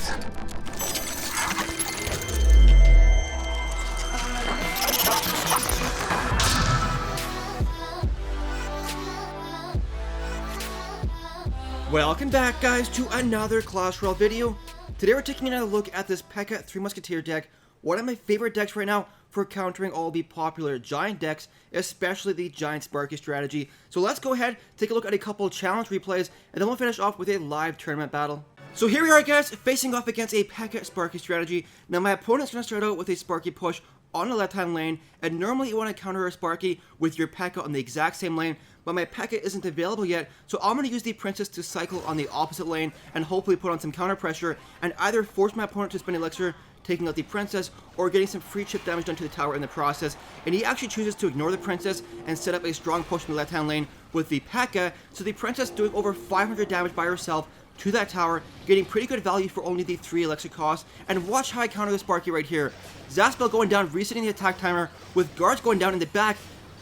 truth. Welcome back, guys, to another Clash Royale video. Today we're taking another look at this PEKKA 3 Musketeer deck, one of my favorite decks right now for countering all the popular giant decks, especially the giant Sparky strategy. So let's go ahead, take a look at a couple challenge replays, and then we'll finish off with a live tournament battle. So here we are, guys, facing off against a PEKKA Sparky strategy. Now my opponent's going to start out with a Sparky push on the left-hand lane, and normally you want to counter a Sparky with your PEKKA on the exact same lane, but my PEKKA isn't available yet, so I'm going to use the Princess to cycle on the opposite lane and hopefully put on some counter pressure and either force my opponent to spend Elixir, taking out the Princess, or getting some free chip damage done to the tower in the process. And he actually chooses to ignore the Princess and set up a strong push in the left-hand lane with the PEKKA, so the Princess doing over 500 damage by herself to that tower, getting pretty good value for only the 3 Elixir cost. And watch how I counter the Sparky right here. Zaspel going down, resetting the attack timer, with guards going down in the back,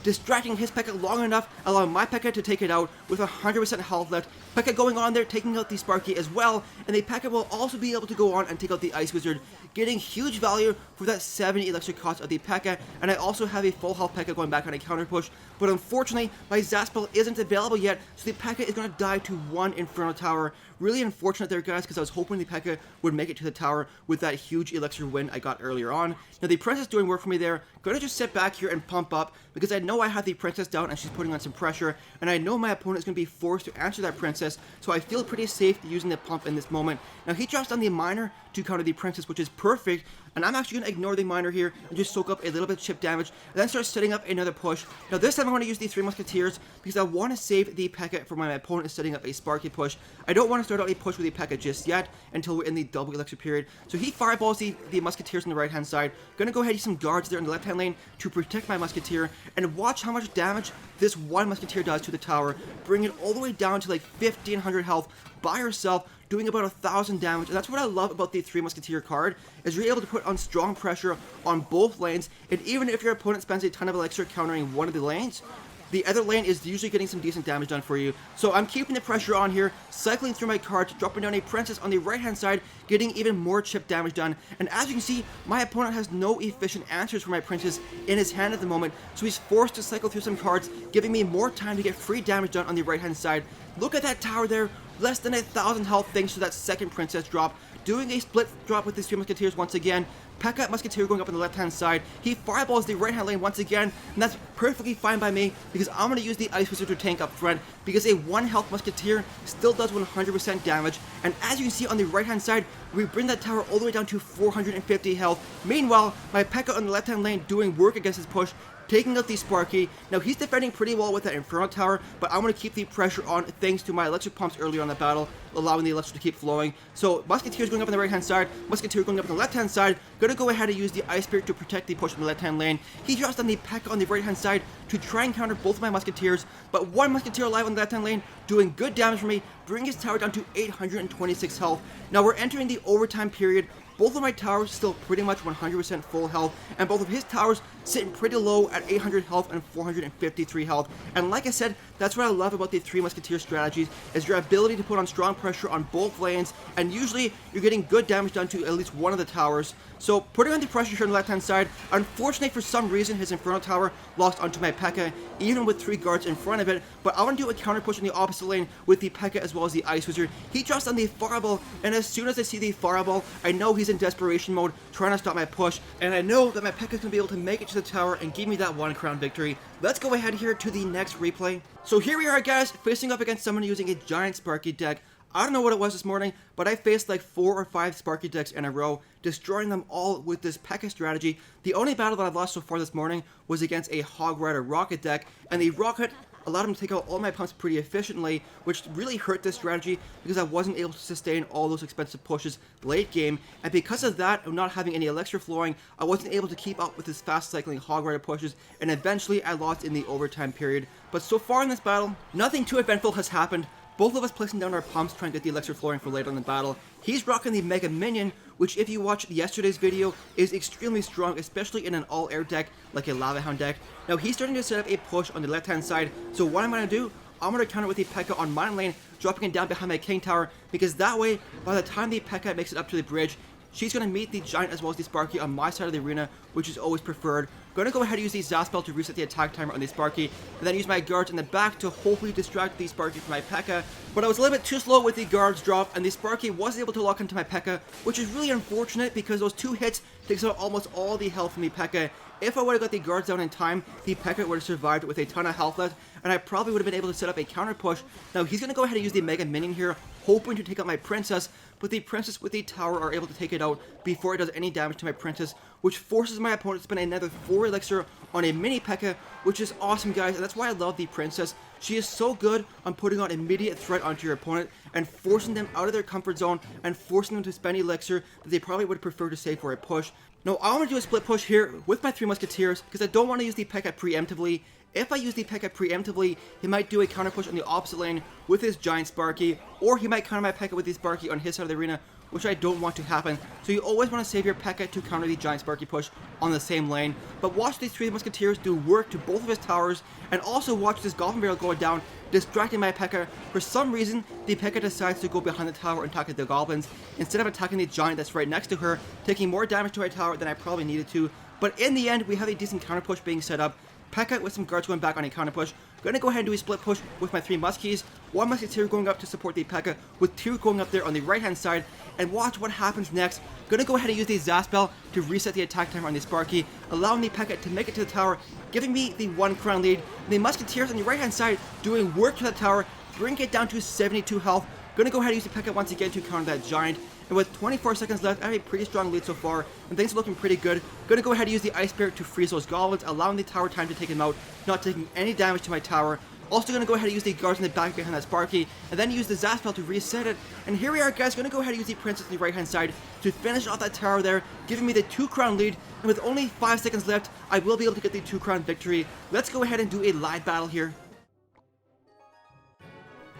distracting his PEKKA long enough, allowing my PEKKA to take it out with 100% health left. PEKKA going on there, taking out the Sparky as well, and the PEKKA will also be able to go on and take out the Ice Wizard, getting huge value for that 70 Elixir cost of the PEKKA. And I also have a full health PEKKA going back on a counter push, but unfortunately my Zaspel isn't available yet, so the PEKKA is going to die to 1 Inferno Tower. Really unfortunate there, guys, because I was hoping the PEKKA would make it to the tower with that huge Elixir win I got earlier on. Now the Princess doing work for me there. Gonna just sit back here and pump up, because I know I have the Princess down and she's putting on some pressure, and I know my opponent is going to be forced to answer that Princess, so I feel pretty safe using the pump in this moment. Now he drops down the Miner to counter the Princess, which is perfect, and I'm actually going to ignore the Miner here and just soak up a little bit of chip damage, and then start setting up another push. Now this time I want to use the 3 Musketeers, because I want to save the PEKKA for when my opponent is setting up a Sparky push. I don't want to start out a push with the PEKKA just yet, until we're in the double Elixir period. So he fireballs the Musketeers on the right hand side. Gonna go ahead and use some guards there in the left hand lane to protect my Musketeer, and watch how much damage this 1 Musketeer does to the tower, bring it all the way down to like 1500 health by herself, doing about 1000 damage. And that's what I love about the 3 Musketeer card, is you're able to put on strong pressure on both lanes, and even if your opponent spends a ton of Elixir countering one of the lanes, the other lane is usually getting some decent damage done for you. So I'm keeping the pressure on here, cycling through my cards, dropping down a Princess on the right hand side, getting even more chip damage done. And as you can see, my opponent has no efficient answers for my Princess in his hand at the moment, so he's forced to cycle through some cards, giving me more time to get free damage done on the right hand side. Look at that tower there, less than 1000 health thanks to that second Princess drop. Doing a split drop with the 3 Musketeers once again. PEKKA Musketeer going up on the left hand side. He fireballs the right hand lane once again, and that's perfectly fine by me, because I'm going to use the Ice Wizard to tank up front, because a 1 health Musketeer still does 100% damage. And as you can see on the right hand side, we bring that tower all the way down to 450 health. Meanwhile, my PEKKA on the left hand lane doing work against his push, taking out the Sparky. Now he's defending pretty well with that Inferno Tower, but I'm going to keep the pressure on thanks to my Elixir pumps earlier on the battle, allowing the Elixir to keep flowing. So Musketeers going up on the right hand side, Musketeer going up on the left hand side. Gonna go ahead and use the Ice Spirit to protect the push on the left hand lane. He drops down the PEKKA on the right hand side to try and counter both of my Musketeers, but 1 Musketeer alive on the left hand lane doing good damage for me, bringing his tower down to 826 health. Now we're entering the overtime period. Both of my towers still pretty much 100% full health, and both of his towers sitting pretty low at 800 health and 453 health. And like I said, that's what I love about the 3 Musketeer strategies, is your ability to put on strong pressure on both lanes, and usually you're getting good damage done to at least one of the towers. So putting on the pressure here on the left hand side, unfortunately for some reason his Inferno Tower lost onto my PEKKA, even with 3 guards in front of it, but I want to do a counter push in the opposite lane with the PEKKA as well as the Ice Wizard. He drops on the Fireball, and as soon as I see the Fireball, I know he's in desperation mode, trying to stop my push, and I know that my PEKKA is going to be able to make it to the tower and give me that 1 crown victory. Let's go ahead here to the next replay. So here we are, guys, facing up against someone using a giant Sparky deck. I don't know what it was this morning, but I faced like 4 or 5 Sparky decks in a row, destroying them all with this PEKKA strategy. The only battle that I've lost so far this morning was against a Hog Rider Rocket deck, and the Rocket allowed him to take out all my pumps pretty efficiently, which really hurt this strategy because I wasn't able to sustain all those expensive pushes late game, and because of that, of not having any Elixir flowing, I wasn't able to keep up with his fast cycling Hog Rider pushes, and eventually I lost in the overtime period. But so far in this battle, nothing too eventful has happened. Both of us placing down our pumps trying to get the Elixir flowing for later in the battle. He's rocking the Mega Minion, which if you watched yesterday's video, is extremely strong, especially in an all-air deck like a Lava Hound deck. Now he's starting to set up a push on the left-hand side, so what I'm going to do, I'm going to counter with the P.E.K.K.A on my lane, dropping it down behind my King Tower, because that way, by the time the P.E.K.K.A makes it up to the bridge, she's going to meet the Giant as well as the Sparky on my side of the arena, which is always preferred. Going to go ahead and use the Zaspel to reset the attack timer on the Sparky, and then use my guards in the back to hopefully distract the Sparky from my P.E.K.K.A. But I was a little bit too slow with the guards drop, and the Sparky wasn't able to lock into my P.E.K.K.A, which is really unfortunate because those 2 hits takes out almost all the health from the P.E.K.K.A. If I would have got the guards down in time, the P.E.K.K.A would have survived with a ton of health left, and I probably would have been able to set up a counter push. Now he's going to go ahead and use the Mega Minion here, hoping to take out my Princess, but the Princess with the tower are able to take it out before it does any damage to my Princess, which forces my opponent to spend another 4 elixir on a mini P.E.K.K.A, which is awesome, guys, and that's why I love the Princess. She is so good on putting on immediate threat onto your opponent and forcing them out of their comfort zone and forcing them to spend elixir that they probably would prefer to save for a push. Now, I want to do a split push here with my 3 Musketeers because I don't want to use the P.E.K.K.A preemptively. If I use the P.E.K.K.A preemptively, he might do a counter push on the opposite lane with his Giant Sparky, or he might counter my P.E.K.K.A with his Sparky on his side of the arena, which I don't want to happen. So you always want to save your P.E.K.K.A to counter the Giant Sparky push on the same lane. But watch these 3 Musketeers do work to both of his towers, and also watch this Goblin Barrel go down, distracting my P.E.K.K.A. For some reason, the P.E.K.K.A decides to go behind the tower and attack the Goblins, instead of attacking the Giant that's right next to her, taking more damage to my tower than I probably needed to. But in the end, we have a decent counter push being set up. P.E.K.K.A with some guards going back on a counter push. Gonna go ahead and do a split push with my 3 Muskies. 1 Musketeer going up to support the P.E.K.K.A, with 2 going up there on the right hand side. And watch what happens next. Gonna go ahead and use the Zaspel to reset the attack timer on the Sparky, allowing the P.E.K.K.A to make it to the tower, giving me the 1 crown lead. And the Musketeers on the right hand side doing work to the tower, bringing it down to 72 health. Gonna go ahead and use the P.E.K.K.A once again to counter that Giant. And with 24 seconds left, I have a pretty strong lead so far, and things are looking pretty good. Gonna go ahead and use the Ice Spirit to freeze those Goblins, allowing the tower time to take him out, not taking any damage to my tower. Also gonna go ahead and use the guards in the back behind that Sparky, and then use the Zaspel to reset it. And here we are, guys, gonna go ahead and use the Princess on the right hand side to finish off that tower there, giving me the 2 crown lead. And with only 5 seconds left, I will be able to get the 2 crown victory. Let's go ahead and do a live battle here.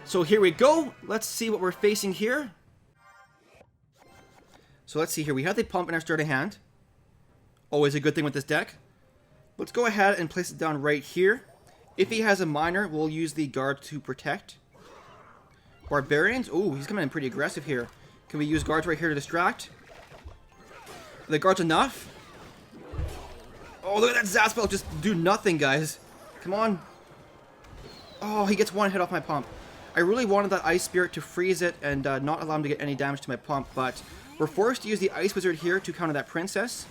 So here we go. Let's see what we're facing here. So let's see here. We have the pump in our starting hand. Always a good thing with this deck. Let's go ahead and place it down right here. If he has a miner, we'll use the guard to protect. Barbarians. Ooh, he's coming in pretty aggressive here. Can we use guards right here to distract? Are the guards enough? Oh, look at that Zaspel just do nothing, guys. Come on. Oh, he gets 1 hit off my pump. I really wanted that Ice Spirit to freeze it and not allow him to get any damage to my pump, but we're forced to use the Ice Wizard here to counter that Princess.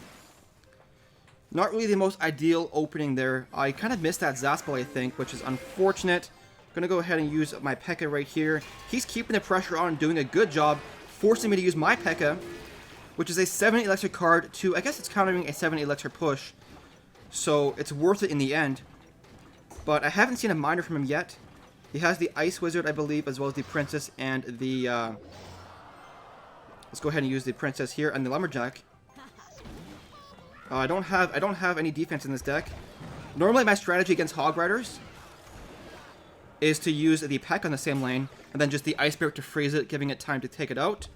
Not really the most ideal opening there. I kind of missed that Zaspel, I think, which is unfortunate. Gonna go ahead and use my P.E.K.K.A right here. He's keeping the pressure on, doing a good job, forcing me to use my P.E.K.K.A, which is a 7 elixir card to, I guess it's countering a 7 elixir push. So it's worth it in the end. But I haven't seen a miner from him yet. He has the Ice Wizard, I believe, as well as the Princess and the... Let's go ahead and use the Princess here and the Lumberjack. I don't have any defense in this deck. Normally, my strategy against Hog Riders is to use the P.E.K.K.A on the same lane, and then just the Ice Spirit to freeze it, giving it time to take it out.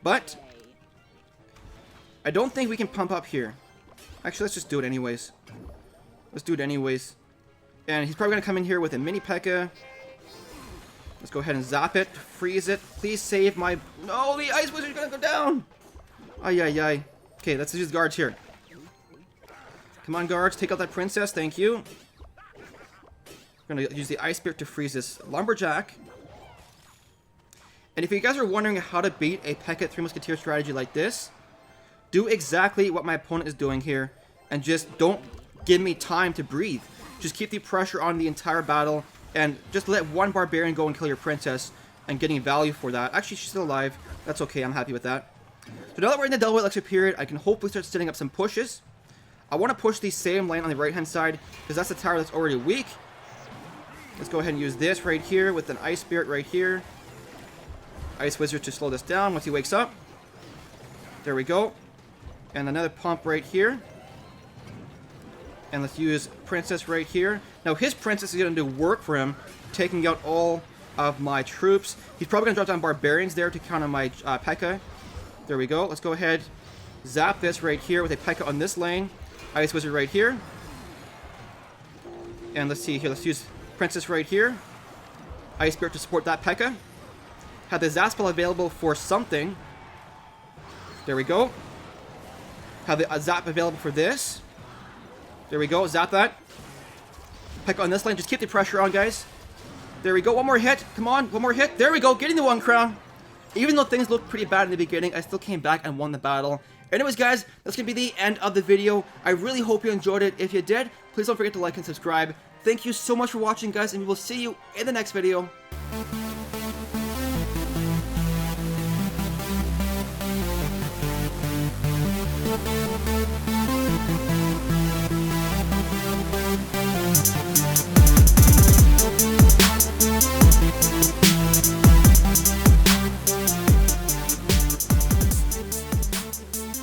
But I don't think we can pump up here. Actually, let's just do it anyways. Let's do it anyways. And he's probably going to come in here with a mini P.E.K.K.A. Let's go ahead and zap it, freeze it. Please save my... No, the Ice Wizard's going to go down. Ay, ay, ay. Okay, let's use guards here. Come on, guards, take out that Princess. Thank you. We're going to use the Ice Spirit to freeze this Lumberjack. And if you guys are wondering how to beat a P.E.K.K.A 3 Musketeer strategy like this, do exactly what my opponent is doing here, and just don't give me time to breathe. Just keep the pressure on the entire battle, and just let 1 Barbarian go and kill your Princess, and getting value for that. Actually, she's still alive. That's okay, I'm happy with that. So now that we're in the Delaware Elixir period, I can hopefully start setting up some pushes. I want to push the same lane on the right-hand side, because that's the tower that's already weak. Let's go ahead and use this right here with an Ice Spirit right here. Ice Wizard to slow this down once he wakes up. There we go. And another pump right here. And let's use Princess right here. Now his Princess is going to do work for him, taking out all of my troops. He's probably going to drop down Barbarians there to counter my P.E.K.K.A. There we go. Let's go ahead, zap this right here with a P.E.K.K.A on this lane. Ice Wizard right here. And let's see here. Let's use Princess right here. Ice Spirit to support that P.E.K.K.A. Have the Zap spell available for something. There we go. Have the Zap available for this. There we go. Zap that. P.E.K.K.A. on this lane. Just keep the pressure on, guys. There we go. One more hit. Come on. One more hit. There we go. Getting the 1 crown. Even though things looked pretty bad in the beginning, I still came back and won the battle. Anyways, guys, that's going to be the end of the video. I really hope you enjoyed it. If you did, please don't forget to like and subscribe. Thank you so much for watching, guys, and we will see you in the next video.